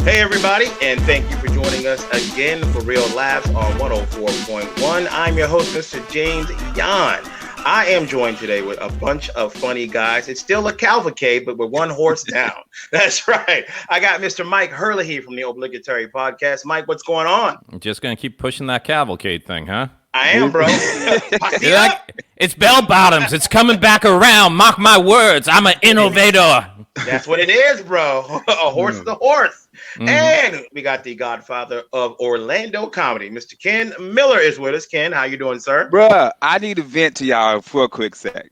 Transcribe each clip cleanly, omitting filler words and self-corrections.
Hey everybody, and thank you for joining us again for Real Laughs on 104.1. I'm your host, Mr. James Yan. I am joined today with a bunch of funny guys. It's still a cavalcade, but we're one horse down. That's right. I got Mr. Mike Herlihy from the Obligatory Podcast. Mike, what's going on? I'm just going to keep pushing that cavalcade thing, huh? I am, bro. It's bell bottoms. It's coming back around. Mark my words. I'm an innovator. That's what it is, bro. A horse is a horse. Mm-hmm. And we got the godfather of Orlando comedy, Mr. Ken Miller is with us. Ken, how you doing, sir? Bruh, I need to vent to y'all for a quick sec.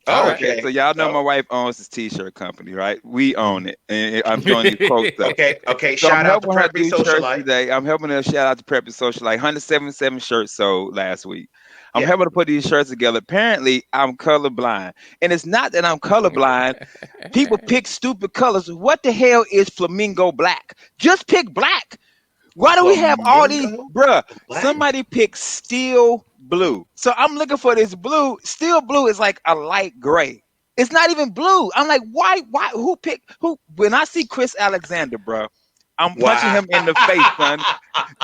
Oh, okay. So y'all know my wife owns this t-shirt company, right? We own it. And I'm doing these quotes up. Okay. So Shout out to Preppy Socialite today. I'm helping her shout out to Preppy Socialite. 177 shirts sold last week. I'm helping to put these shirts together. Apparently, I'm colorblind. And it's not that I'm colorblind. People pick stupid colors. What the hell is flamingo black? Just pick black. Why do we have all these? Bruh, somebody pick steel blue. So I'm looking for this blue. Steel blue is like a light gray. It's not even blue. I'm like, why? Who picked? Who? When I see Chris Alexander, bro, I'm punching him in the face, son.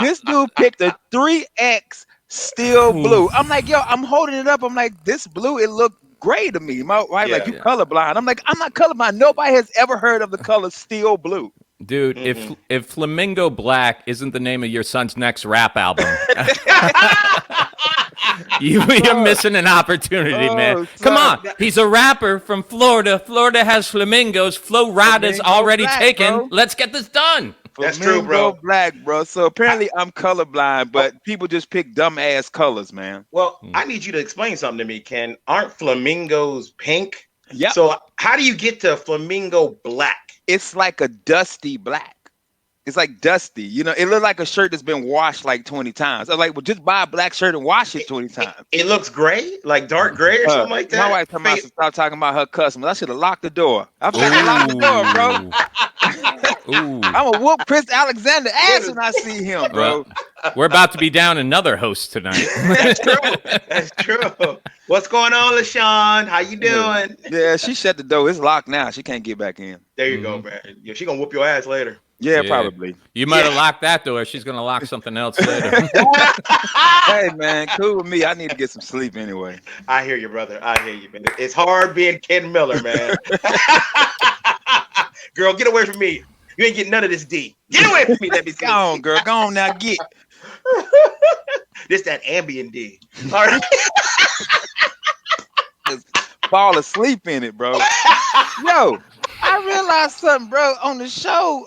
This dude picked a 3X steel blue. I'm like, yo, I'm holding it up. I'm like, this blue, it looked gray to me. My wife, like, you colorblind. I'm like, I'm not colorblind. Nobody has ever heard of the color steel blue. Dude, if Flamingo Black isn't the name of your son's next rap album, you're missing an opportunity, man. Come on. He's a rapper from Florida. Florida has flamingos. Flo Rida's already taken. Bro. Let's get this done. That's true, bro. Black, bro. So apparently I'm colorblind, but people just pick dumb ass colors, man. Well, I need you to explain something to me, Ken. Aren't flamingos pink? Yeah. So how do you get to flamingo black? It's like a dusty black. It's like dusty. You know, it looks like a shirt that's been washed like 20 times. I was like, well, just buy a black shirt and wash it 20 times. It looks gray, like dark gray or something like that. My wife told me to stop talking about her customers. I should have locked the door. I forgot to lock the door, bro. I'm gonna whoop Chris Alexander ass when I see him, bro. We're about to be down another host tonight. That's true. That's true. What's going on, LaShawn? How you doing? Yeah, she shut the door. It's locked now. She can't get back in. There you go, man. Yeah, she gonna whoop your ass later. Yeah, probably. You might have locked that door. She's gonna lock something else later. Hey, man, cool with me. I need to get some sleep anyway. I hear you, brother. I hear you, man. It's hard being Ken Miller, man. Girl, get away from me. You ain't getting none of this D. Get away from me. Let me go on, girl. Go on now. Get. This that ambient D. All right. Fall asleep in it, bro. Yo, I realized something, bro. On the show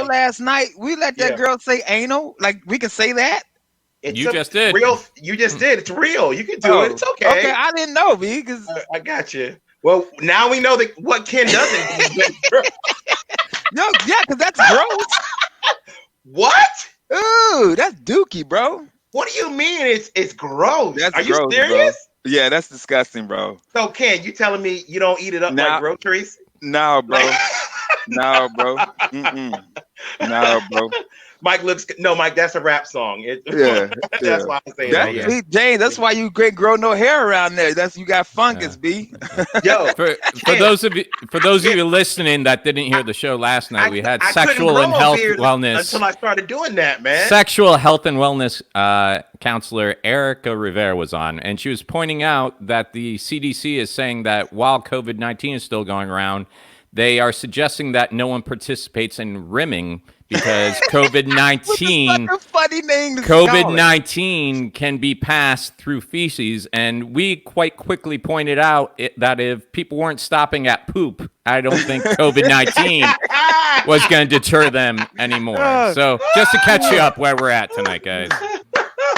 last night, we let that girl say anal. Like, we can say that. You just did. You just did. It's real. You can do it. It's okay. Okay, I didn't know, because I got you. Well, now we know that what Ken doesn't do. No, yeah, because that's gross. What? Ooh, that's dookie, bro. What do you mean it's gross? That's Are you gross, serious? Bro. Yeah, that's disgusting, bro. So, Ken, you telling me you don't eat it up like groceries? No, bro. No, bro. Mm-mm. No, bro. Mike, that's a rap song. That's why I say that. See, James, that's why you can't grow no hair around there. You got fungus, B. Yo, for those of you listening that didn't hear the show last night, we had sexual and health wellness until I started doing that, man. Sexual health and wellness counselor Erica Rivera was on, and she was pointing out that the CDC is saying that while COVID-19 is still going around, they are suggesting that no one participates in rimming because COVID-19 can be passed through feces, and we quite quickly pointed out that if people weren't stopping at poop, I don't think COVID-19 was going to deter them anymore. So just to catch you up where we're at tonight, guys.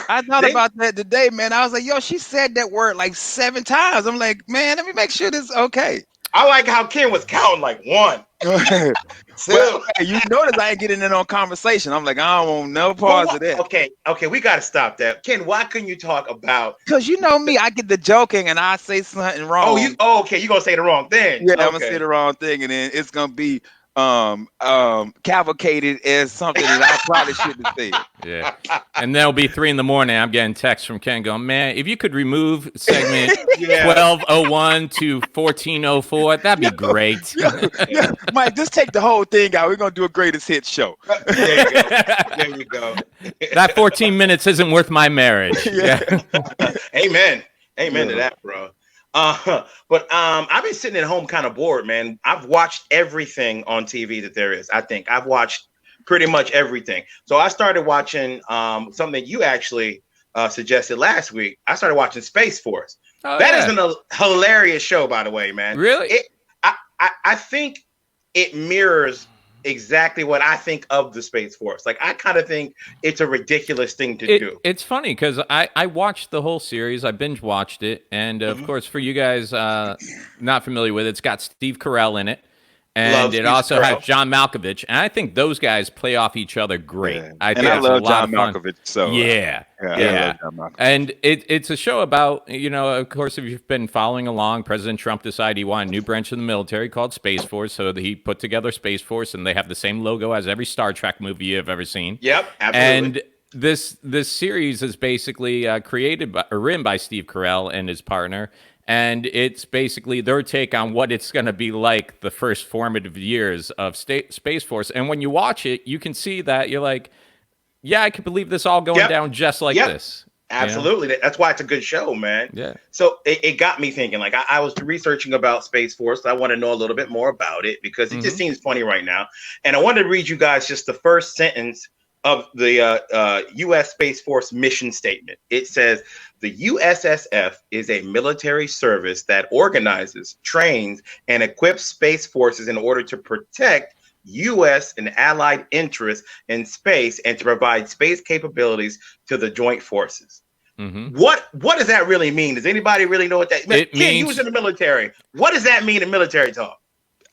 I thought about that today, man. I was like, yo, she said that word like 7 times. I'm like, man, let me make sure this is okay. I like how Ken was counting like 1. Well, you notice I ain't getting in on conversation. I'm like, I don't want no pause of that. Okay, we got to stop that. Ken, why couldn't you talk about? Because you know me, I get the joking and I say something wrong. Okay, you're going to say the wrong thing. Yeah, I'm going to say the wrong thing, and then it's going to be cavalcated as something that I probably shouldn't have said. Yeah. And there'll be 3 a.m. I'm getting texts from Ken going, man, if you could remove segment 1201 to 1404, that'd be great. Yeah. Mike, just take the whole thing out. We're going to do a greatest hit show. There you go. There you go. That 14 minutes isn't worth my marriage. Yeah. Amen. Amen to that, bro. But I've been sitting at home kind of bored, man. I've watched everything on TV that there is. I think I've watched pretty much everything. So I started watching something that you actually suggested last week. I started watching Space Force. That is a hilarious show, by the way, man. Really? I think it mirrors exactly what I think of the Space Force. Like, I kind of think it's a ridiculous thing to do. It's funny because I watched the whole series. I binge watched it. And of course, for you guys not familiar with it, it's got Steve Carell in it. And it also has John Malkovich. And I think those guys play off each other great. Yeah. I think I it's love a lot John of fun. Malkovich. So Yeah. I love John Malkovich. And it's a show about, of course, if you've been following along, President Trump decided he wanted a new branch of the military called Space Force. So he put together Space Force, and they have the same logo as every Star Trek movie you've ever seen. Yep, absolutely. And this series is basically written by Steve Carell and his partner. And it's basically their take on what it's going to be like the first formative years of Space Force. And when you watch it, you can see that you're like, yeah, I can believe this all going down just like this. Absolutely. That's why it's a good show, man. Yeah. So it got me thinking. Like, I was researching about Space Force. I want to know a little bit more about it because it just seems funny right now. And I wanted to read you guys just the first sentence of the U.S. Space Force mission statement. It says, the USSF is a military service that organizes, trains, and equips space forces in order to protect U.S. and allied interests in space and to provide space capabilities to the joint forces. What does that really mean? Does anybody really know what that means? Ken, you was in the military. What does that mean in military talk?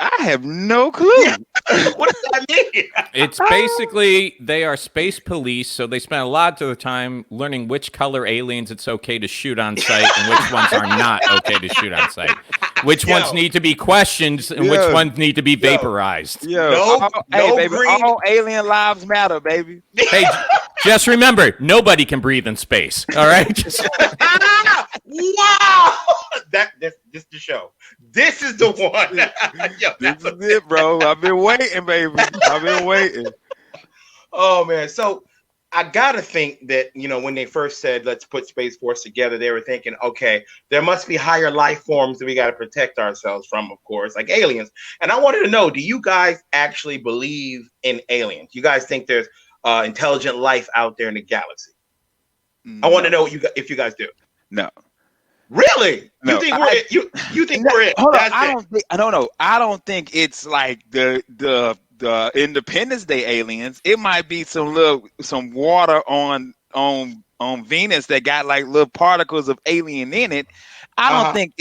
I have no clue. What does that mean? It's basically they are space police, so they spend a lot of the time learning which color aliens it's okay to shoot on site and which ones are not okay to shoot on site. Which ones need to be questioned and which ones need to be vaporized. All alien lives matter, baby. Hey, just remember, nobody can breathe in space. All right? Wow! This is the show. This is the one. This is it, bro. I've been waiting, baby. I've been waiting. Oh man, so I gotta think that when they first said let's put Space Force together, they were thinking, okay, there must be higher life forms that we got to protect ourselves from, of course, like aliens. And I wanted to know, do you guys actually believe in aliens? You guys think there's intelligent life out there in the galaxy? No. I want to know if you guys do. No. Really? No, you think we're it? Hold on. I don't think it's like the Independence Day aliens. It might be some water on Venus that got like little particles of alien in it. I don't think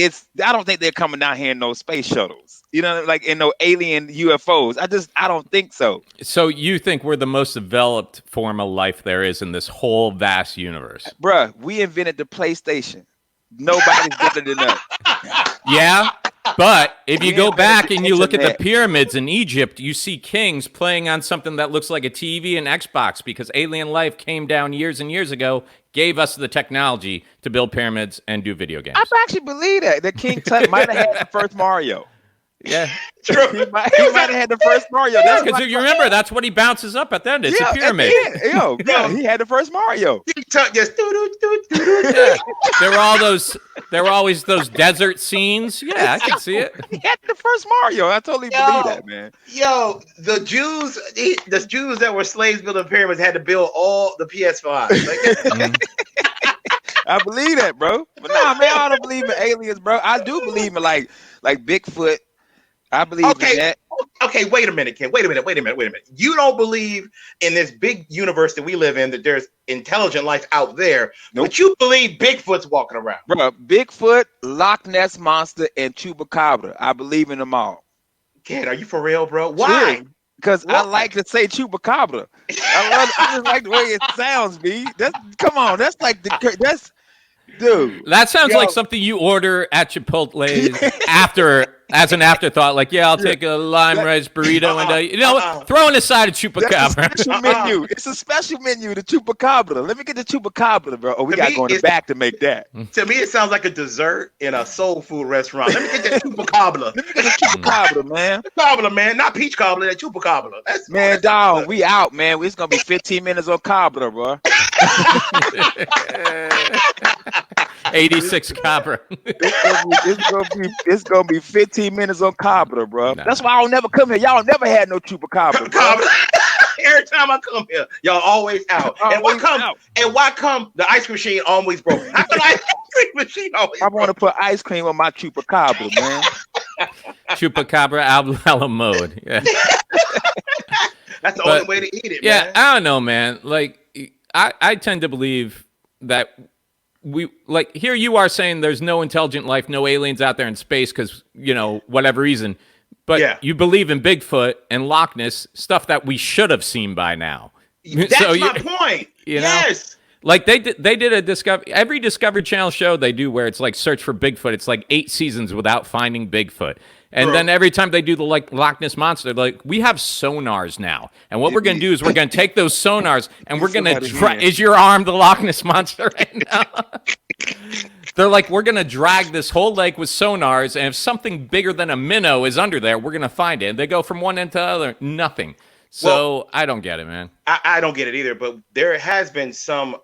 they're coming down here in no space shuttles. Like in no alien UFOs. I don't think so. So you think we're the most developed form of life there is in this whole vast universe? Bruh, we invented the PlayStation. Nobody's better than us. Yeah, but if you go back and you look at the pyramids in Egypt, you see kings playing on something that looks like a TV and Xbox because alien life came down years and years ago, gave us the technology to build pyramids and do video games. I actually believe that King Tut might have had the first Mario. Yeah, true. He might have had the first Mario. Because if you remember, that's what he bounces up at the end. It's a pyramid. He had the first Mario. Just There were always those desert scenes. Yeah, I can see it. He had the first Mario. I totally believe that, man. The Jews that were slaves building pyramids had to build all the PS5. I believe that, bro. But nah, man, I don't believe in aliens, bro. I do believe in like Bigfoot. I believe in that. Okay, wait a minute, Ken. Wait a minute. You don't believe in this big universe that we live in, that there's intelligent life out there, but you believe Bigfoot's walking around. Bro, Bigfoot, Loch Ness Monster, and Chupacabra. I believe in them all. Ken, are you for real, bro? Why? Because I like to say Chupacabra. I just like the way it sounds, B. Come on, dude. That sounds like something you order at Chipotle after as an afterthought, like, yeah, I'll take a lime rice burrito and throwing aside a chupacabra. That's a special menu. It's a special menu, the chupacabra. Let me get the chupacabra, bro. Oh, we got to go in the back to make that. To me, it sounds like a dessert in a soul food restaurant. Let me get that chupacabra. Let me get the chupacabra, man. Cobbler, man, not peach cobbler, that chupacabra. Man, dog, we out, man. It's gonna be 15 minutes on cobbler, bro. 86 cabra. It's gonna be 15 minutes on cobbler, bro. Nah. That's why I don't never come here. Y'all never had no chupacabra. Every time I come here, y'all always out. And why come the ice cream machine always broken? How come the ice cream machine always broken? I want to put ice cream on my chupacabra, man. Chupacabra a la mode. Yeah. That's the only way to eat it, yeah, man. I don't know, man. Like, I tend to believe that here you are saying there's no intelligent life, no aliens out there in space because, whatever reason. But you believe in Bigfoot and Loch Ness, stuff that we should have seen by now. That's my point. Yes. Like they did a every Discovery Channel show they do where it's like search for Bigfoot. It's like 8 seasons without finding Bigfoot. And then every time they do the Loch Ness Monster, like, we have sonars now. And what we're going to do is we're going to take those sonars and we're going to is your arm the Loch Ness Monster right now? They're like, we're going to drag this whole lake with sonars, and if something bigger than a minnow is under there, we're going to find it. And they go from one end to the other, nothing. So I don't get it, man. I don't get it either, but there has been some,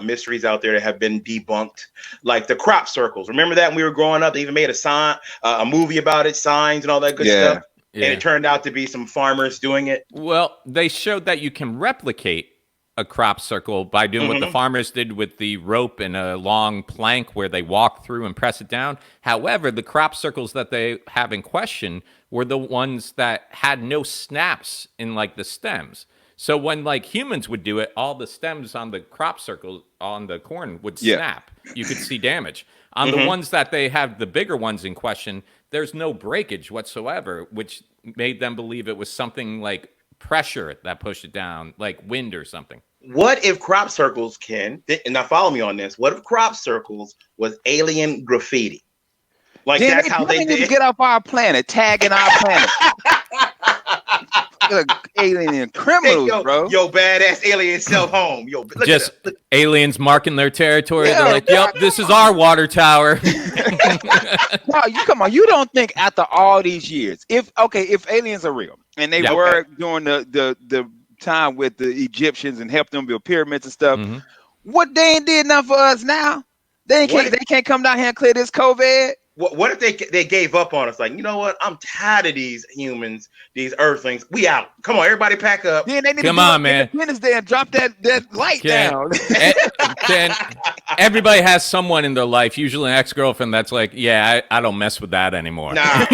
mysteries out there that have been debunked, like the crop circles. Remember that when we were growing up, they even made a movie about it, signs and all that good stuff. Yeah. And it turned out to be some farmers doing it. Well, they showed that you can replicate a crop circle by doing what the farmers did with the rope and a long plank where they walk through and press it down. However, the crop circles that they have in question were the ones that had no snaps in like the stems. So when like humans would do it, all the stems on the crop circle on the corn would snap. You could see damage. On the ones that they have, the bigger ones in question, there's no breakage whatsoever, which made them believe it was something like pressure that pushed it down, like wind or something. What if crop circles, Ken, and now follow me on this, what if crop circles was alien graffiti? Like, that's how they did. Get off our planet, tagging our planet. Alien criminals, bro. Yo, badass alien self home. Yo, just aliens marking their territory. They're like, yep, this is our water tower. No, come on. You don't think after all these years, if aliens are real and they were during the time with the Egyptians and helped them build pyramids and stuff, what they ain't did enough for us now? They can't come down here and clear this COVID. What if they gave up on us? Like, you know what? I'm tired of these humans, these earthlings. We out. Come on, everybody pack up. Then they need Come on, man. Independence Day and drop that light down. Everybody has someone in their life, usually an ex-girlfriend, that's like, yeah, I don't mess with that anymore. Nah.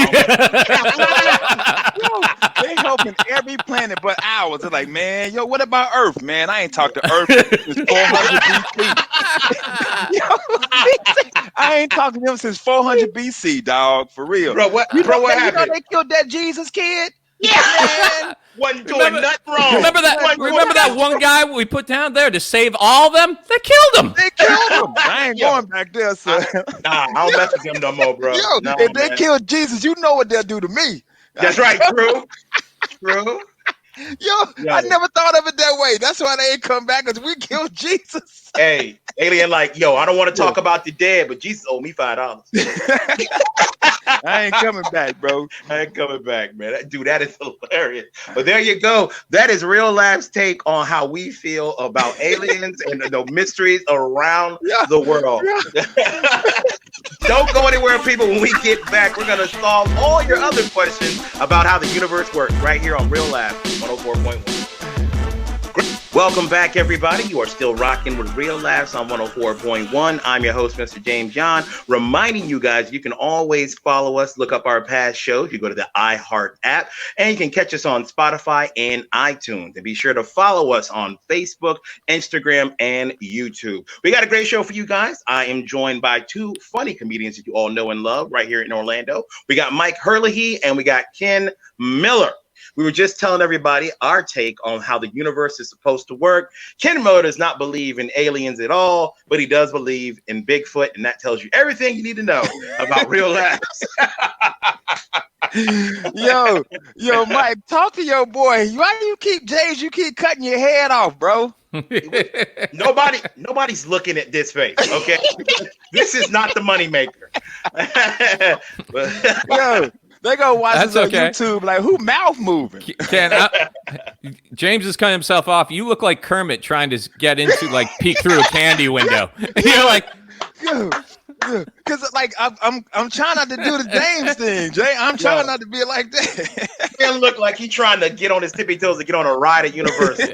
They helping every planet but ours. They're like, man, what about Earth, man? I ain't talked to Earth since 400 BC. I ain't talked to them since 400 BC, dog. For real. Bro, what happened? You know they killed that Jesus kid? Yeah, man. Wasn't doing nothing wrong. Remember that one guy we put down there to save all of them? They killed him. I ain't going back there, sir. I don't mess with them no more, bro. If they killed Jesus, you know what they'll do to me. That's right, true. I never thought of it that way. That's why they ain't come back, because we killed Jesus. Hey, alien, like, I don't want to talk about the dead, but Jesus owed me $5. I ain't coming back, bro. I ain't coming back, man. Dude, that is hilarious. But there you go. That is Real Lab's take on how we feel about aliens and the mysteries around the world. Don't go anywhere, people. When we get back, we're going to solve all your other questions about how the universe works right here on Real Lab 104.1. Welcome back, everybody. You are still rocking with Real Laughs on 104.1. I'm your host, Mr. James John, reminding you guys you can always follow us, look up our past shows. You go to the iHeart app, and you can catch us on Spotify and iTunes. And be sure to follow us on Facebook, Instagram, and YouTube. We got a great show for you guys. I am joined by two funny comedians that you all know and love right here in Orlando. We got Mike Herlihy and we got Ken Miller. We were just telling everybody our take on how the universe is supposed to work. Ken Mo does not believe in aliens at all, but he does believe in Bigfoot, and that tells you everything you need to know about real laughs. Yo, Mike, talk to your boy. Why do you keep James? You keep cutting your head off, bro. Nobody's looking at this face. Okay, this is not the moneymaker. Yo, they go watch That's this on okay. YouTube. Like, who mouth moving? James is cutting himself off. You look like Kermit trying to get into like peek through a candy window. You're like, because like I'm trying not to do the James thing, Jay. I'm trying not to be like that. Man, look like he's trying to get on his tippy toes to get on a ride at Universal.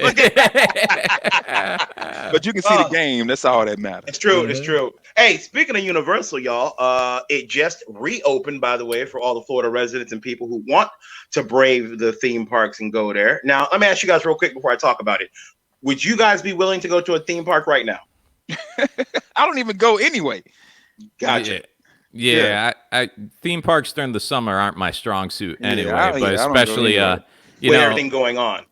But you can see the game. That's all that matters. It's true. It's true. Hey, speaking of Universal, y'all, it just reopened, by the way, for all the Florida residents and people who want to brave the theme parks and go there. Now, let me ask you guys real quick before I talk about it. Would you guys be willing to go to a theme park right now? I don't even go anyway. Gotcha. Yeah. I theme parks during the summer aren't my strong suit anyway, but I especially With everything going on.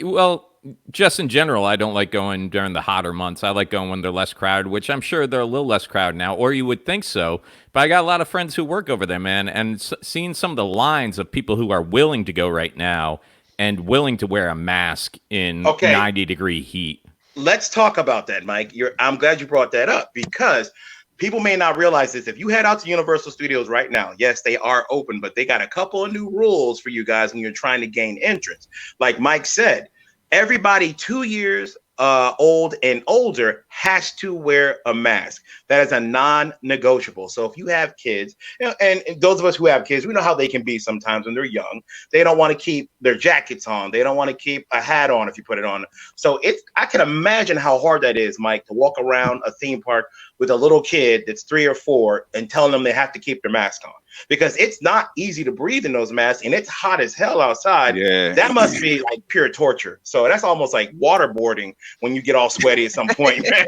Well, just in general, I don't like going during the hotter months. I like going when they're less crowded, which I'm sure they're a little less crowded now, or you would think so. But I got a lot of friends who work over there, man, and seeing some of the lines of people who are willing to go right now and willing to wear a mask in 90-degree heat. Let's talk about that, Mike. I'm glad you brought that up because people may not realize this. If you head out to Universal Studios right now, yes, they are open, but they got a couple of new rules for you guys when you're trying to gain entrance. Like Mike said, everybody 2 years old and older has to wear a mask. That is a non-negotiable. So if you have kids, and those of us who have kids, we know how they can be sometimes when they're young. They don't want to keep their jackets on. They don't want to keep a hat on if you put it on. So I can imagine how hard that is, Mike, to walk around a theme park with a little kid that's 3 or 4 and telling them they have to keep their mask on, because it's not easy to breathe in those masks and it's hot as hell outside. Yeah. That must be like pure torture. So that's almost like waterboarding when you get all sweaty at some point, man.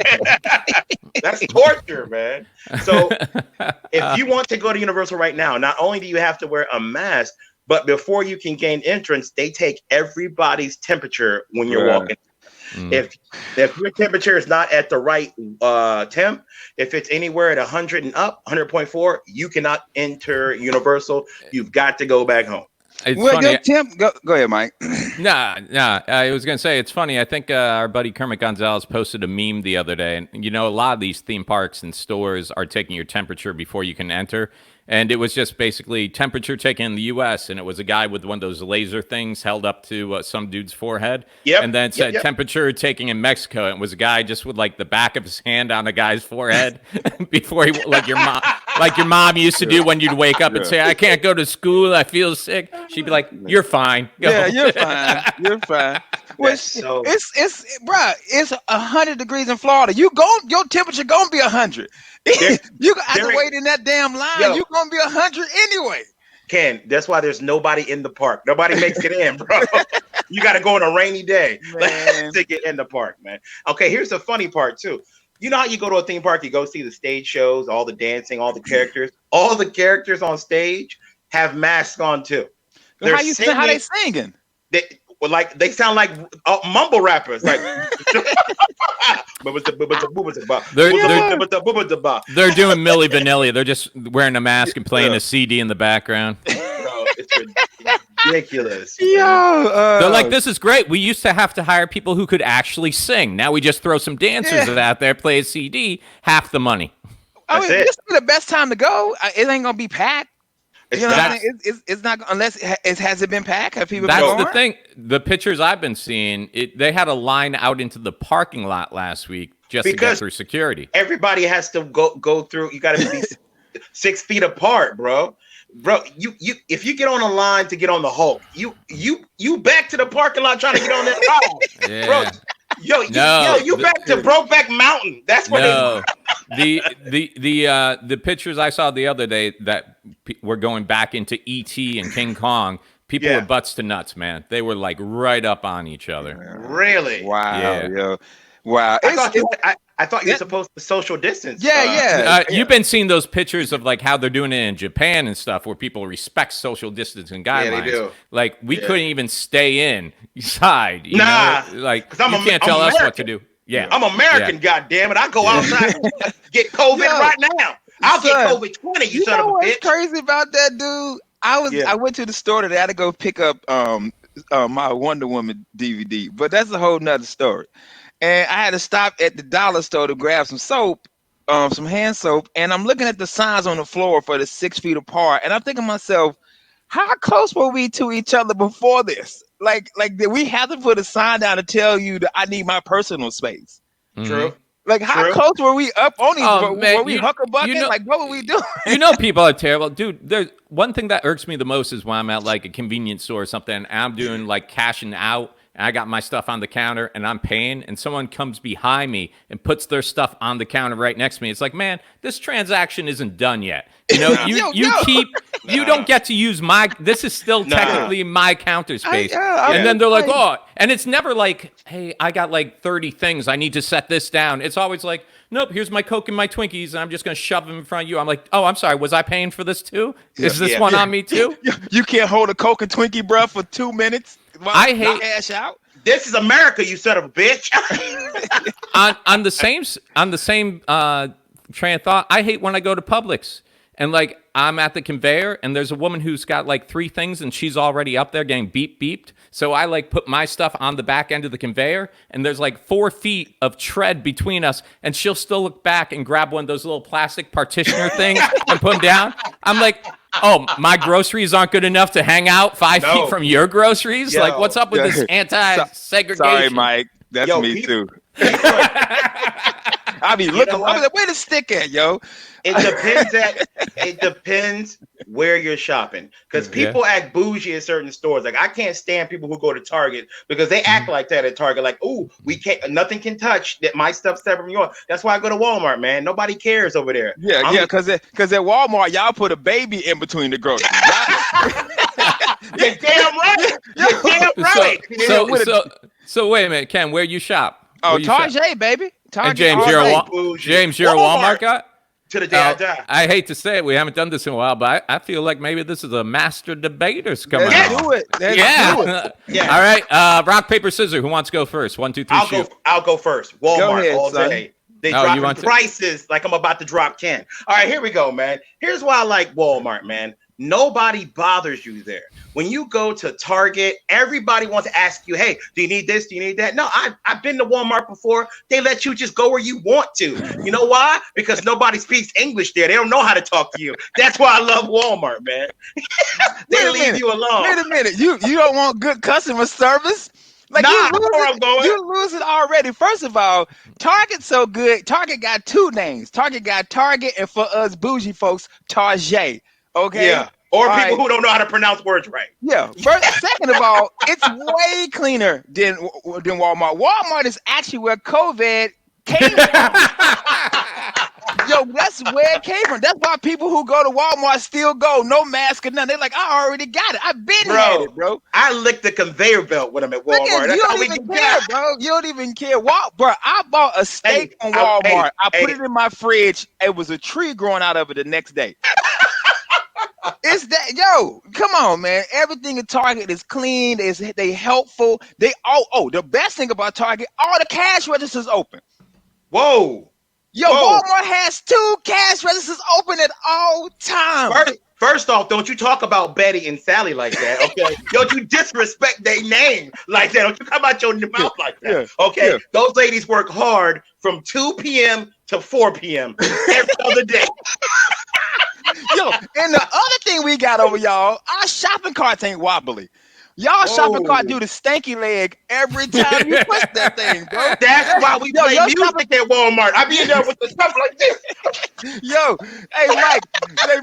That's torture, man. So if you want to go to Universal right now, not only do you have to wear a mask, but before you can gain entrance, they take everybody's temperature when you're walking. If your temperature is not at the right temp, if it's anywhere at 100 and up, 100.4, you cannot enter Universal. You've got to go back home. It's Well, funny. Tim, go ahead, Mike. Nah. I was going to say, it's funny. I think our buddy Kermit Gonzalez posted a meme the other day. And, a lot of these theme parks and stores are taking your temperature before you can enter. And it was just basically temperature taken in the U.S. And it was a guy with one of those laser things held up to some dude's forehead. Yep. And then it said temperature taking in Mexico. And it was a guy just with like the back of his hand on a guy's forehead before he, like your mom used to do when you'd wake up and say, I can't go to school. I feel sick. She'd be like, you're fine. Go. Yeah, you're fine. You're fine. Well, it's 100 degrees in Florida. Your temperature gonna be 100. You have to wait in that damn line. You're gonna be 100 anyway. Ken, that's why there's nobody in the park. Nobody makes it in, bro. You got to go on a rainy day to get in the park, man. Okay, here's the funny part too. You know how you go to a theme park, you go see the stage shows, all the dancing, all the characters. All the characters on stage have masks on too. How they singing? They sound like mumble rappers. Like they're doing Milli Vanilli. They're just wearing a mask and playing a CD in the background. Bro, it's ridiculous. They're like, this is great. We used to have to hire people who could actually sing. Now we just throw some dancers out there, play a CD, half the money. This is the best time to go. It ain't gonna be packed. It's not unless it hasn't been packed. Have people? That's the thing. The pictures I've been seeing, they had a line out into the parking lot last week just to get through security. Everybody has to go through. You got to be 6 feet apart, bro. You if you get on a line to get on the Hulk, you back to the parking lot trying to get on that line, bro. You back to Brokeback Mountain. That's what the pictures I saw the other day that were going back into E.T. and King Kong. People were butts to nuts, man. They were like right up on each other. Really? Wow. Yeah. Wow. I thought you're supposed to social distance. Yeah. You've been seeing those pictures of like how they're doing it in Japan and stuff, where people respect social distancing guidelines. Yeah, they do. Like we couldn't even stay inside. You know? Like you can't tell us what to do. Yeah, I'm American. God damn it! I go outside and get COVID right now. I'll get COVID 20. You son of a bitch. What's crazy about that, dude? I went to the store today. I had to go pick up my Wonder Woman DVD, but that's a whole nother story. And I had to stop at the dollar store to grab some soap, some hand soap, and I'm looking at the signs on the floor for the 6 feet apart, and I'm thinking to myself, how close were we to each other before this? Like did we have to put a sign down to tell you that I need my personal space? True. Like how close were we up on each other? Man, were we huckabucking? Like what were we doing? You know people are terrible. Dude, there's one thing that irks me the most is when I'm at like a convenience store or something and I'm doing like cashing out and I got my stuff on the counter and I'm paying and someone comes behind me and puts their stuff on the counter right next to me. It's like, man, this transaction isn't done yet. You know, you don't get to use this is still technically my counter space. And then they're like, oh, and it's never like, hey, I got like 30 things. I need to set this down. It's always like, nope, here's my Coke and my Twinkies, and I'm just going to shove them in front of you. I'm like, oh, I'm sorry. Was I paying for this too? Is this one on me too? You can't hold a Coke and Twinkie, bro, for 2 minutes. I hate cash out. This is America, you son of a bitch. on the same train of thought, I hate when I go to Publix and like I'm at the conveyor and there's a woman who's got like 3 things and she's already up there getting beeped. So I like put my stuff on the back end of the conveyor and there's like 4 feet of tread between us and she'll still look back and grab one of those little plastic partitioner things and put them down. I'm like, oh, my groceries aren't good enough to hang out 5 feet from your groceries? Like, what's up with this anti-segregation? Sorry, Mike. That's me too. I be looking. I mean, where the stick at, yo? It depends where you're shopping because people act bougie at certain stores. Like I can't stand people who go to Target because they act like that at Target. Like, ooh, nothing can touch that. My stuff's separate from yours. That's why I go to Walmart, man. Nobody cares over there. Because at Walmart, y'all put a baby in between the groceries. You're damn right. You're damn right. So wait a minute, Ken, where you shop? Oh, Target, baby. And James, you're a Walmart guy? To the day I die. I hate to say it, we haven't done this in a while, but I feel like maybe this is a master debaters coming out. Let's do it. All right. Rock, paper, scissors. Who wants to go first? 1, 2, 3, shoot. I'll go first. Walmart all day. They dropping prices like I'm about to drop 10. All right, here we go, man. Here's why I like Walmart, man. Nobody bothers you there. When you go to Target, everybody wants to ask you, hey, do you need this? Do you need that? No, I've been to Walmart before. They let you just go where you want to. You know why? Because nobody speaks English there. They don't know how to talk to you. That's why I love Walmart, man. They leave you alone. Wait a minute. You don't want good customer service? Like you're losing already. First of all, Target's so good. Target got 2 names. Target got Target, and for us bougie folks, Target. Okay. Yeah. Or people who don't know how to pronounce words right. Yeah. Second of all, it's way cleaner than Walmart. Walmart is actually where COVID came from. Yo, that's where it came from. That's why people who go to Walmart still go. No mask or nothing. They're like, I already got it. I've been had it, bro. I licked the conveyor belt when I'm at Walmart. You don't even care, bro. You don't even care. Bro, I bought a steak from Walmart. I put it in my fridge. It was a tree growing out of it the next day. It's that, yo, come on, man. Everything at Target is clean. They helpful. The best thing about Target, all the cash registers open. Whoa. Walmart has 2 cash registers open at all times. First off, don't you talk about Betty and Sally like that, okay? Don't you disrespect their name like that. Don't you come out your mouth like that, okay? Yeah. Those ladies work hard from 2 p.m. to 4 p.m. every other day. Yo, and the other thing we got over y'all, our shopping carts ain't wobbly. Y'all shopping cart do the stanky leg every time you push that thing, bro. That's why we play music at Walmart. I be in there with the stuff like this. Yo, hey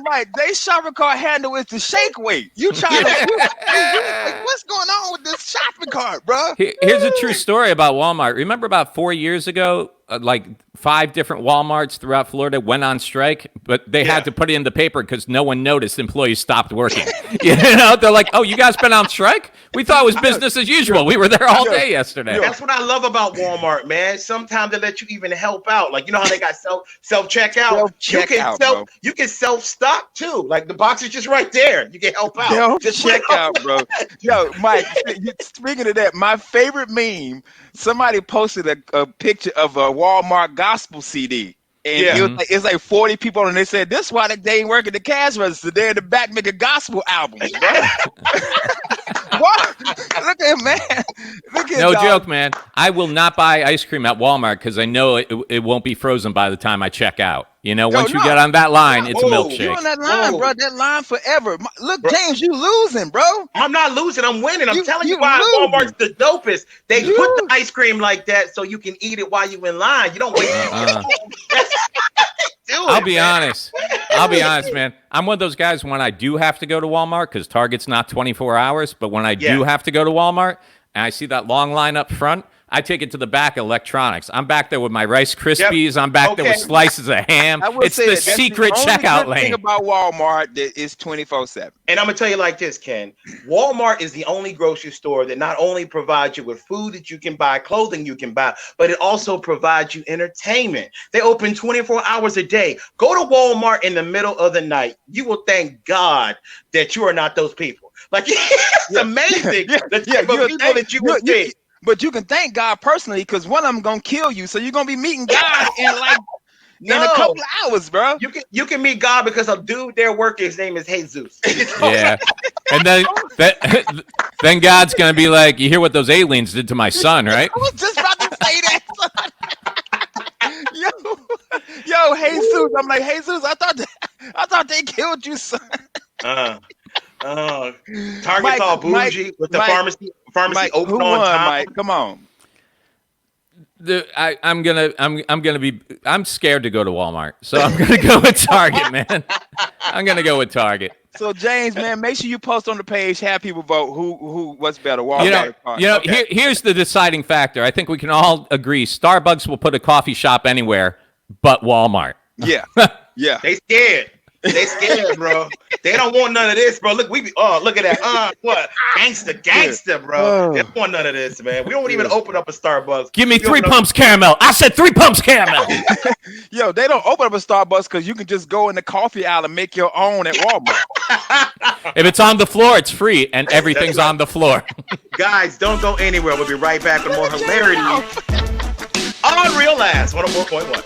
Mike, they shopping cart handle is the shake weight. You trying to like, what's going on with this shopping cart, bro? Here's a true story about Walmart. Remember about 4 years ago, like 5 different Walmarts throughout Florida went on strike, but they had to put it in the paper because no one noticed employees stopped working. They're like, "Oh, you guys been on strike? We thought it was business as usual. We were there all day yesterday." That's what I love about Walmart, man. Sometimes they let you even help out. Like, you know how they got self checkout. You can self stock too. Like the box is just right there. You can help out. Just check out, bro. Yo, Mike. Speaking of that, my favorite meme. Somebody posted a picture of a Walmart gospel CD. And it's like 40 people, and they said, "This is why they ain't working the cash register. They're in the back making gospel albums, bro." What? Look at him, man. No joke, man. I will not buy ice cream at Walmart because I know it won't be frozen by the time I check out. Once you get on that line, it's a milkshake. You're on that line, bro. That line forever. Look, bro. James, you losing, bro. I'm not losing. I'm winning. I'm telling you why Walmart's the dopest. They put the ice cream like that so you can eat it while you in line. You don't wait. I'll be honest, man. I'm one of those guys when I do have to go to Walmart because Target's not 24 hours, but when I do have to go to Walmart and I see that long line up front, I take it to the back of electronics. I'm back there with my Rice Krispies. I'm back there with slices of ham. It's the secret checkout lane. The thing about Walmart that is 24/7. And I'm going to tell you like this, Ken. Walmart is the only grocery store that not only provides you with food that you can buy, clothing you can buy, but it also provides you entertainment. They open 24 hours a day. Go to Walmart in the middle of the night. You will thank God that you are not those people. Like, it's amazing the type of people that you will see. But you can thank God personally because one of them gonna kill you, so you're gonna be meeting God in in a couple of hours, bro. You can meet God because a dude there working, his name is Jesus. Yeah, and then God's gonna be like, "You hear what those aliens did to my son, right?" I was just about to say that. Yo, Jesus. I'm like, Jesus. I thought they killed you, son. Target's all bougie with the pharmacy open on time. Mike, come on. I'm scared to go to Walmart, so I'm gonna go with Target, man. I'm gonna go with Target. So James, man, make sure you post on the page, have people vote what's better, Walmart. Here's the deciding factor. I think we can all agree Starbucks will put a coffee shop anywhere but Walmart. Yeah. They scared. They scared, bro. They don't want none of this, bro. Look, look at that. What? Gangster, bro. They don't want none of this, man. We don't even open up a Starbucks. Give me 3 pumps caramel. I said 3 pumps caramel. Yo, they don't open up a Starbucks because you can just go in the coffee aisle and make your own at Walmart. If it's on the floor, it's free, and everything's on the floor. Guys, don't go anywhere. We'll be right back with more hilarity on Real Laughs 104.1.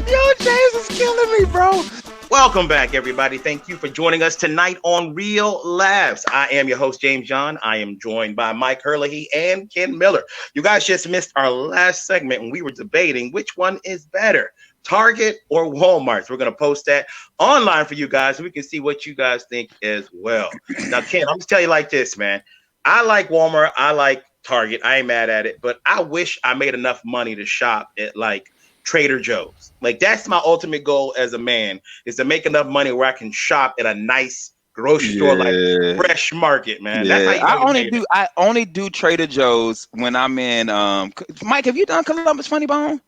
Yo, James is killing me, bro. Welcome back, everybody. Thank you for joining us tonight on Real Laughs. I am your host, James John. I am joined by Mike Herlihy and Ken Miller. You guys just missed our last segment when we were debating which one is better, Target or Walmart. So we're going to post that online for you guys so we can see what you guys think as well. Now, Ken, I'm just telling you like this, man. I like Walmart. I like Target. I ain't mad at it, but I wish I made enough money to shop at like Trader Joe's. Like, that's my ultimate goal as a man, is to make enough money where I can shop at a nice grocery store like Fresh Market, man. Yeah. That's how you I only do Trader Joe's when I'm in Mike, have you done Columbus Funny Bone?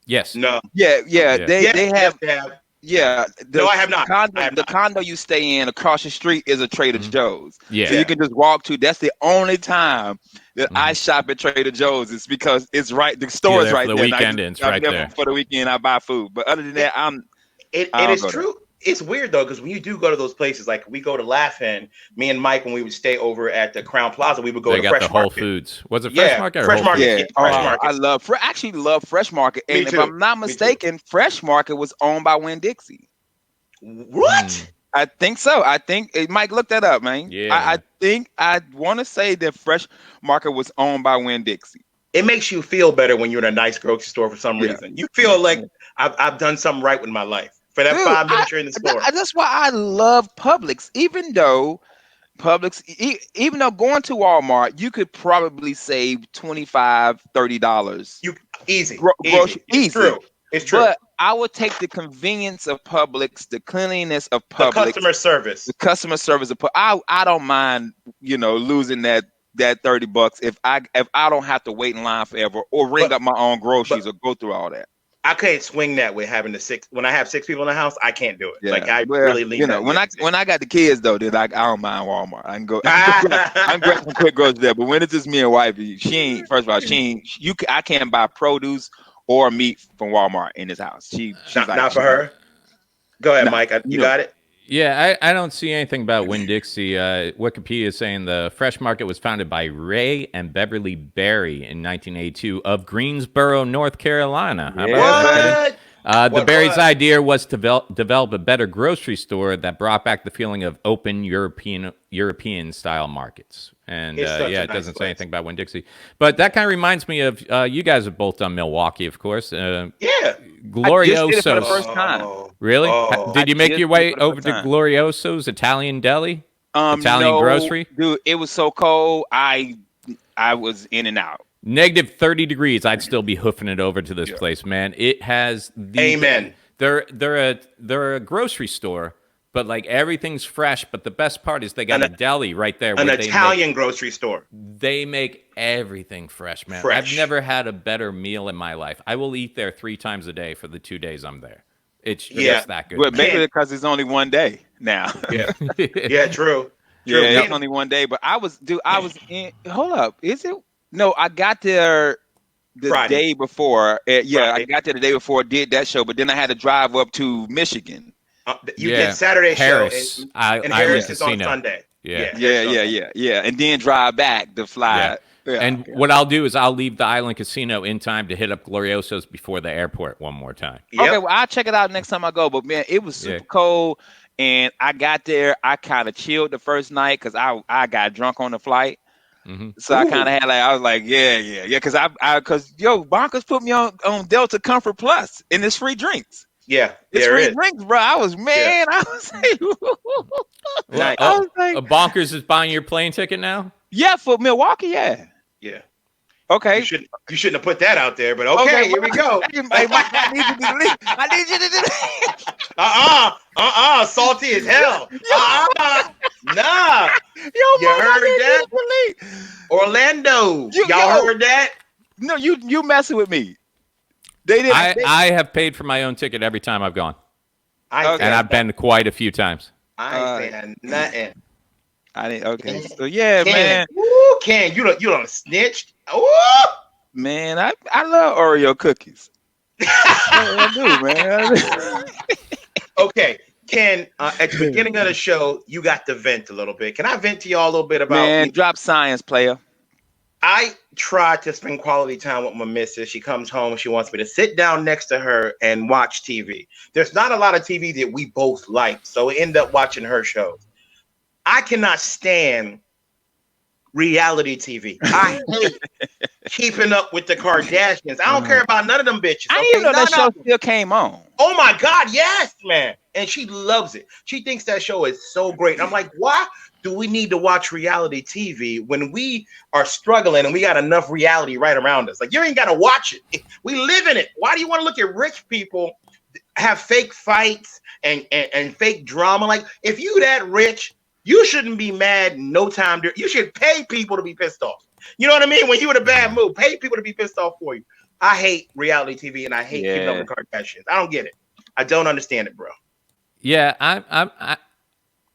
Yes. No. Yeah. They have. Yeah. No, I have not. The condo you stay in across the street is a Trader Joe's. Yeah. So you can just walk to. That's the only time that I shop at Trader Joe's. It's because it's right. The store is right there. For the weekend, it's right there. For the weekend, I buy food. But other than that, It is true. It's weird though, because when you do go to those places, like we go to Laugh-In, me and Mike, when we would stay over at the Crown Plaza, we would go to Fresh Market. Whole Foods. Was it Fresh Market? Fresh Market. Yeah. Fresh Market. I actually love Fresh Market. And if I'm not mistaken, Fresh Market was owned by WinnDixie. What? I think so. Mike, look that up, man. Yeah. I want to say that Fresh Market was owned by WinnDixie. It makes you feel better when you're in a nice grocery store for some reason. You feel like I've done something right with my life. For that 5 minutes you're in the store. That's why I love Publix. Even though going to Walmart, you could probably save $25, $30. Easy. Easy. It's true. But I would take the convenience of Publix, the cleanliness of Publix, the customer service. I don't mind, losing that that $30 if I don't have to wait in line forever or ring up my own groceries or go through all that. I can't swing that with having when I have 6 people in the house. I can't do it. Yeah. Like I really lean. When I got the kids though, then I don't mind Walmart. I can grab some quick groceries there. But when it's just me and wifey, I can't buy produce or meat from Walmart in this house. She's not for her. Go ahead, Mike. You got it. Yeah, I don't see anything about WinnDixie. Wikipedia is saying the fresh market was founded by Ray and Beverly Berry in 1982 of Greensboro, North Carolina. How about that? The Berry's idea was to develop a better grocery store that brought back the feeling of open European style markets. And it doesn't say anything about WinnDixie. But that kind of reminds me of you guys have both done Milwaukee, of course. Yeah. Glorioso's. I just did it for the first time. Really? Did you make your way over to Glorioso's Italian Deli? Italian grocery? Dude, it was so cold. I was in and out. Negative 30 degrees. I'd still be hoofing it over to this place, man. It has the Amen. They're a grocery store, but like everything's fresh. But the best part is they got a deli right there. An Italian grocery store. They make everything fresh, man. Fresh. I've never had a better meal in my life. I will eat there 3 times a day for the 2 days I'm there. It's just that good. Well, maybe because it's only one day now. Yeah. Yeah, true. Yeah, it's only one day. But I was in. Hold up, is it? No, I got there the day before. I got there the day before. Did that show, but then I had to drive up to Michigan. You did Saturday Harris. show, and Harris is on Sunday. Yeah, and then drive back to fly. Yeah. What I'll do is I'll leave the Island Casino in time to hit up Glorioso's before the airport one more time. Yep. Okay, well, I'll check it out next time I go. But man, it was super cold, and I got there. I kind of chilled the first night because I got drunk on the flight. Mm-hmm. So I kind of had I was like, because Bonkers put me on Delta Comfort Plus, and it's free drinks. Yeah, it's free drinks, bro. I was like, Bonkers is buying your plane ticket now. Yeah, for Milwaukee. Yeah. Okay. You shouldn't have put that out there, but okay, here we go. I need you to do that. Salty as hell. Nah. You heard that? Orlando. Y'all heard that? No, you messing with me. They didn't. I have paid for my own ticket every time I've gone. And I've been quite a few times. I ain't saying nothing. I didn't. Okay. So man. Ooh, Ken, you don't snitched. Ooh. Man, I love Oreo cookies. I do, man. Okay, Ken. At the beginning of the show, you got to vent a little bit. Can I vent to y'all a little bit about? Man, drop science, player. I try to spend quality time with my missus. She comes home. She wants me to sit down next to her and watch TV. There's not a lot of TV that we both like, so we end up watching her shows. I cannot stand reality TV. I hate keeping up with the Kardashians. I don't care about none of them bitches. I didn't even know that show still came on. Oh my God, yes, man. And she loves it. She thinks that show is so great. And I'm like, why do we need to watch reality TV when we are struggling and we got enough reality right around us? Like, you ain't got to watch it. We live in it. Why do you want to look at rich people have fake fights and fake drama? Like, if you that rich, you shouldn't be mad no time. You should pay people to be pissed off. You know what I mean? When you in a bad mood, pay people to be pissed off for you. I hate reality TV and I hate keeping up with Kardashians. I don't get it. I don't understand it, bro. Yeah, I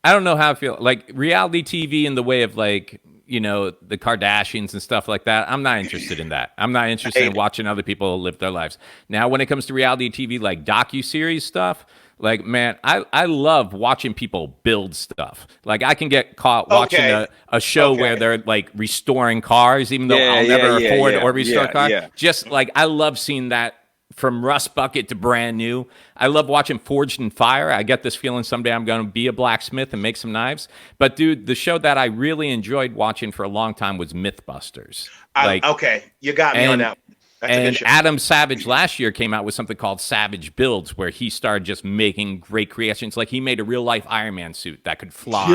don't know how I feel. Like reality TV in the way of like, you know, the Kardashians and stuff like that. I'm not interested in that. I'm not interested in watching other people live their lives. Now, when it comes to reality TV, like docuseries stuff, like, man, I love watching people build stuff. Like, I can get caught watching a show where they're, like, restoring cars, even though I'll never afford or restore cars. Yeah. Just, like, I love seeing that from rust bucket to brand new. I love watching Forged in Fire. I get this feeling someday I'm going to be a blacksmith and make some knives. But, dude, the show that I really enjoyed watching for a long time was Mythbusters. Okay, you got me on that. And Adam Savage last year came out with something called Savage Builds, where he started just making great creations. Like, he made a real-life Iron Man suit that could fly.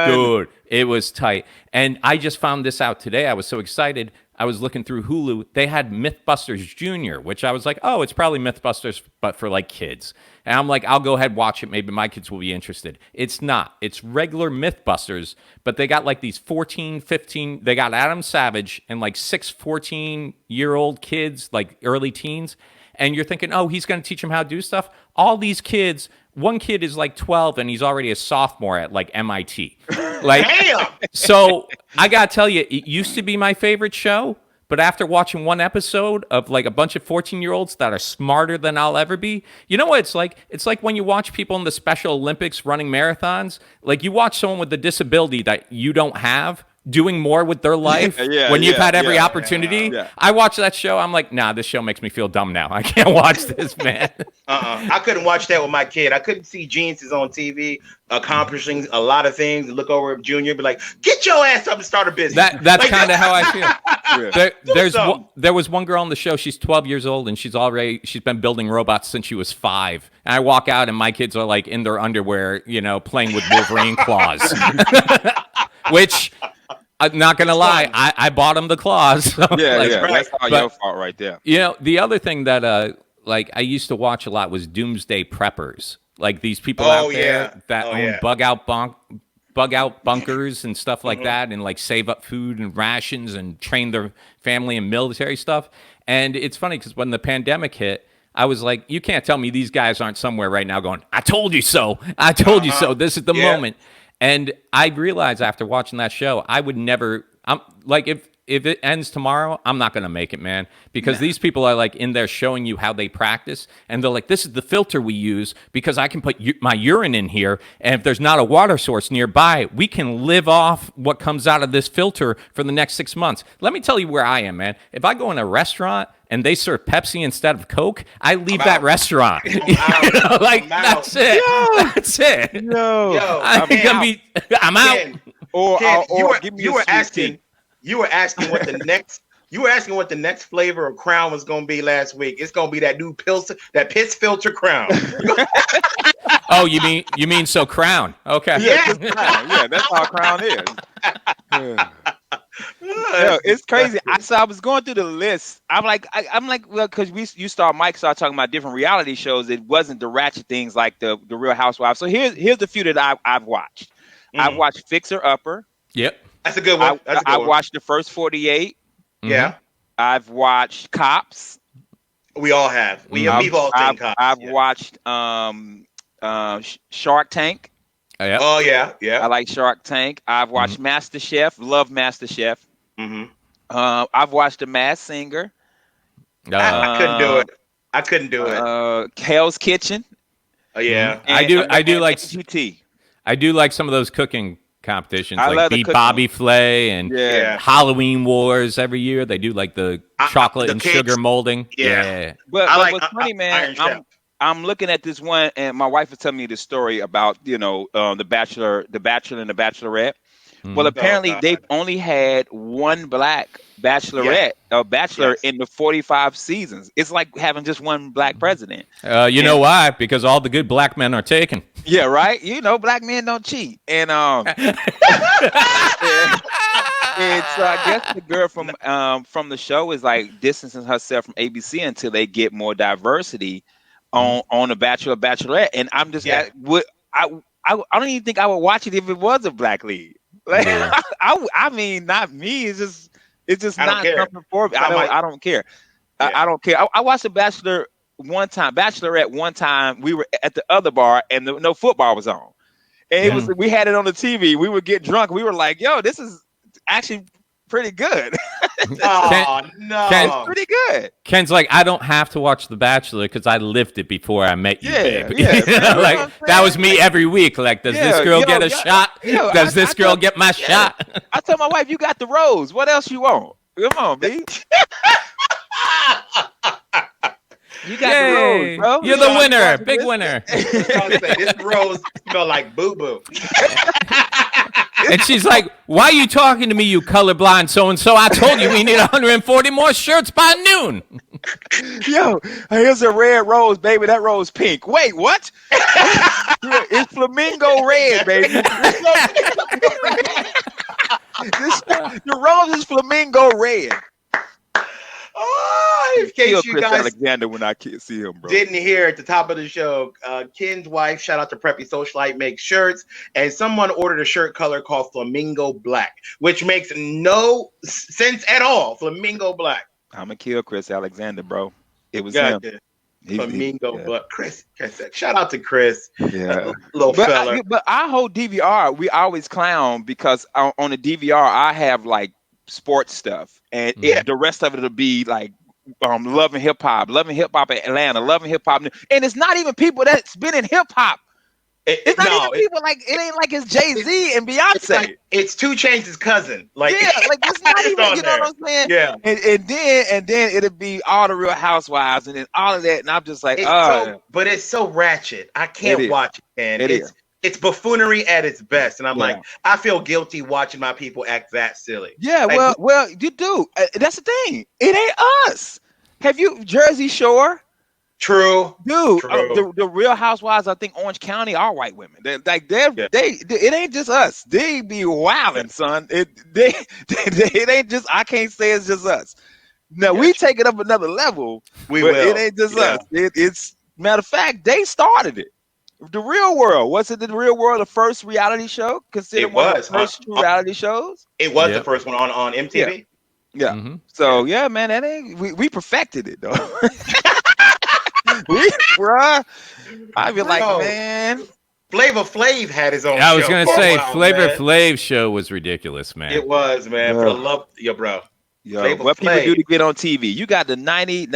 Dude, it was tight. And I just found this out today. I was so excited. I was looking through Hulu. They had Mythbusters Junior, which I was like, oh, it's probably Mythbusters, but for like kids. And I'm like, I'll go ahead and watch it. Maybe my kids will be interested. It's not. It's regular Mythbusters, but they got like these 14, 15. They got Adam Savage and like 6 14-year-old kids, like early teens. And you're thinking, oh, he's going to teach them how to do stuff. All these kids, one kid is like 12 and he's already a sophomore at like MIT. Like, Damn! So I got to tell you, it used to be my favorite show. But after watching one episode of like a bunch of 14-year-olds that are smarter than I'll ever be, you know what it's like? It's like when you watch people in the Special Olympics running marathons. Like you watch someone with a disability that you don't have doing more with their life when you've had every opportunity. Yeah. I watch that show. I'm like, nah, this show makes me feel dumb now. I can't watch this, man. I couldn't watch that with my kid. I couldn't see geniuses on TV accomplishing a lot of things and look over at Junior and be like, get your ass up and start a business. That's like, kind of how I feel. There there was one girl on the show. She's 12 years old and she's been building robots since she was 5. And I walk out and my kids are like in their underwear, playing with Wolverine claws, which I'm not gonna lie, I bought them the claws. So, that's all your fault right there. The other thing that I used to watch a lot was Doomsday Preppers. Like these people out there that own bug out bunkers and stuff like that, and like save up food and rations and train their family in military stuff. And it's funny because when the pandemic hit, I was like, you can't tell me these guys aren't somewhere right now going, I told you so. I told you so. This is the moment. And I realized after watching that show, I would never. I'm like, if it ends tomorrow, I'm not gonna make it, man, because these people are like in there showing you how they practice, and they're like, this is the filter we use because I can put my urine in here, and if there's not a water source nearby, we can live off what comes out of this filter for the next 6 months. Let me tell you where I am, man. If I go in a restaurant and they serve Pepsi instead of Coke, I leave that restaurant. That's it. That's it. I'm out. You were asking what the next flavor of Crown was going to be last week. It's going to be that new Pitts filter Crown. Oh, you mean so Crown? Okay. Yeah, that's how Crown is. It's crazy. I was going through the list. I'm like, well, because Mike started talking about different reality shows. It wasn't the ratchet things like the Real Housewives. So here's the few that I've watched. I've watched Fixer Upper. Yep. That's a good one. I watched the first 48. Yeah. I've watched Cops. We all have. We've all seen Cops. I've watched Shark Tank. Yeah. Oh yeah. I like Shark Tank. I've watched MasterChef. Love MasterChef. I've watched The Masked Singer. I couldn't do it. Hell's Kitchen. Oh yeah. I do like GT. I do like some of those cooking competitions, I like Beat Bobby Flay and Halloween Wars every year. They do like the chocolate and sugar molding. Yeah. But what's funny, man, I'm looking at this one, and my wife was telling me this story about the Bachelor and the Bachelorette. Well, apparently they've only had one black bachelor in the 45 seasons. It's like having just one black president. You know why? Because all the good black men are taken. Yeah, right. Black men don't cheat, and it's I guess the girl from the show is like distancing herself from ABC until they get more diversity on the Bachelor Bachelorette. And I'm just I don't even think I would watch it if it was a black lead. Like, I mean, not me. It's just not coming for me. I don't care. I don't care. I watched the Bachelorette one time. We were at the other bar and no football was on, and we had it on the TV. We would get drunk. We were like, "Yo, this is actually pretty good." Ken's pretty good. Ken's like, I don't have to watch The Bachelor because I lived it before I met you, babe. Like that was me every week. Like, does this girl get a shot? Does this girl get my shot? I tell my wife, you got the rose. What else you want? Come on, B. You got the rose, bro. You're the winner. Big winner. This rose smell like boo-boo. And she's like, why are you talking to me, you colorblind so-and-so? I told you we need 140 more shirts by noon. Yo, here's a red rose, baby. That rose pink. Wait, what? It's flamingo red, baby. The rose is flamingo red. Oh, in case you Chris guys Alexander when I see him, bro. didn't hear at the top of the show, Ken's wife, shout out to Preppy Socialite, makes shirts, and someone ordered a shirt color called Flamingo Black, which makes no sense at all. Flamingo Black. I'm gonna kill Chris Alexander, bro. It was Gotcha. him. Flamingo Yeah. Black. Chris, shout out to Chris. Yeah. Little fella. But our whole DVR, we always clown because on the DVR I have like sports stuff, and the rest of it will be like loving hip hop Atlanta, loving hip hop, and it's not even people that's been in hip hop. It's not even people like it ain't like it's Jay-Z and Beyonce. It's 2 Chainz's cousin. Like it's not even, you know what I'm saying? Yeah. And then it'll be all the Real Housewives and then all of that, and I'm just like, but it's so ratchet. I can't watch it, man. It's buffoonery at its best, and I'm like, I feel guilty watching my people act that silly. Yeah, like, well, you do. That's the thing. It ain't us. Have you Jersey Shore? True, dude. True. The Real Housewives, I think Orange County are white women. They it ain't just us. They be wilding, son. It ain't just. I can't say it's just us. Now we take it up another level. We will. It ain't just us. It's matter of fact, they started it. The Real World, was it the Real World, the first reality show? Considered one of the first true reality shows. It was the first one on MTV. Yeah. Mm-hmm. So yeah, man, that ain't we perfected it though. Bruh, I be like, man. Flavor Flav had his own show. I was going to say, Flavor Flav's show was ridiculous, man. It was, man. For the love, bro. Yo, what people do to get on TV? You got the 90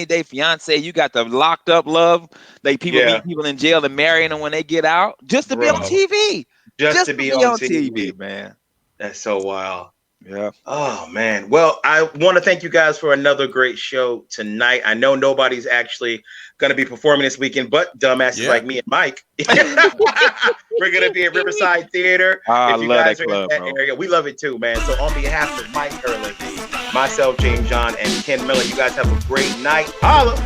Day Fiance. You got the Locked Up Love. Like people meet people in jail and marrying them when they get out, just to be on TV. Just to be on TV, man. That's so wild. Yeah. Oh man. Well, I want to thank you guys for another great show tonight. I know nobody's actually going to be performing this weekend, but dumbasses like me and Mike, we're going to be at Riverside Theater. I love that club, bro. Area, we love it too, man. So on behalf of Mike Erlich, myself, James John, and Ken Miller, you guys have a great night. Holla.